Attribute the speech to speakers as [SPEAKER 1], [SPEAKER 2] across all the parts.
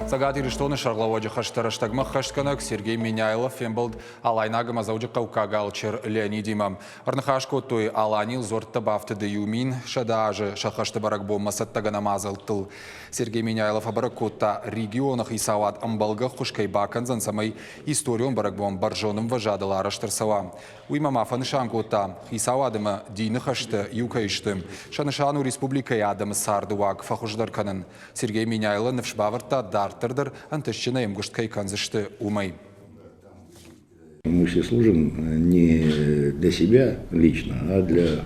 [SPEAKER 1] Сагат Ириштоны шарлаводжи хаштараштагма хаштkanак Сергей Миняйлов фембалд алайнагама зауджи кауkaгалчер Леонидима. Арнахашко той аланил зорта бафты де юмин шадажи шахашты барак боммасат таганамазал тыл. Сергей Миняйлов абаракота регионах и сават амбалга хушкайбакан самой историон барак бом баржоным важадала араштарсава. Уйма мафаны шанкота и савадыма дины хашты юкайштым. Шанышану республика ядам сардуак фахуждарканын. Сергей Миняйлов навшбаварта дартырдыр антышчина имгушткай канзышты умай.
[SPEAKER 2] Мы все служим не для себя лично, а для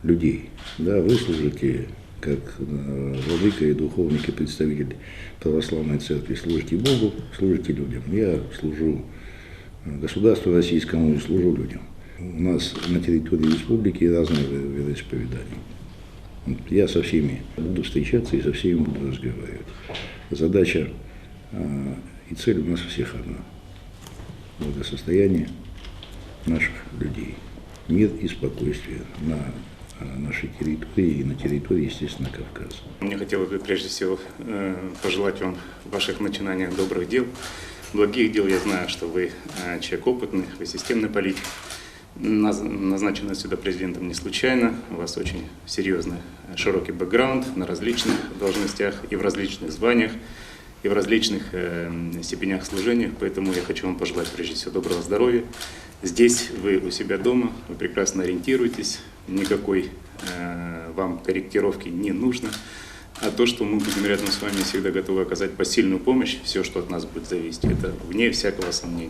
[SPEAKER 2] людей. Да, вы служите как владыка и духовник и представитель православной церкви, служите Богу, служите людям. Я служу государству российскому и служу людям. У нас на территории республики разные вероисповедания. Я со всеми буду встречаться и со всеми буду разговаривать. Задача и цель у нас всех одна. Благосостояние наших людей. Мир и спокойствие на нашей территории и на территории, естественно, Кавказа.
[SPEAKER 3] Мне хотелось бы прежде всего пожелать вам в ваших начинаниях добрых дел, благих дел. Я знаю, что вы человек опытный, вы системный политик. Назначены сюда президентом не случайно. У вас очень серьезный, широкий бэкграунд на различных должностях и в различных званиях, и в различных степенях служения. Поэтому я хочу вам пожелать прежде всего доброго здоровья. Здесь вы у себя дома, вы прекрасно ориентируетесь, никакой вам корректировки не нужно. А то, что мы будем рядом с вами, всегда готовы оказать посильную помощь, все, что от нас будет зависеть, это вне всякого сомнения.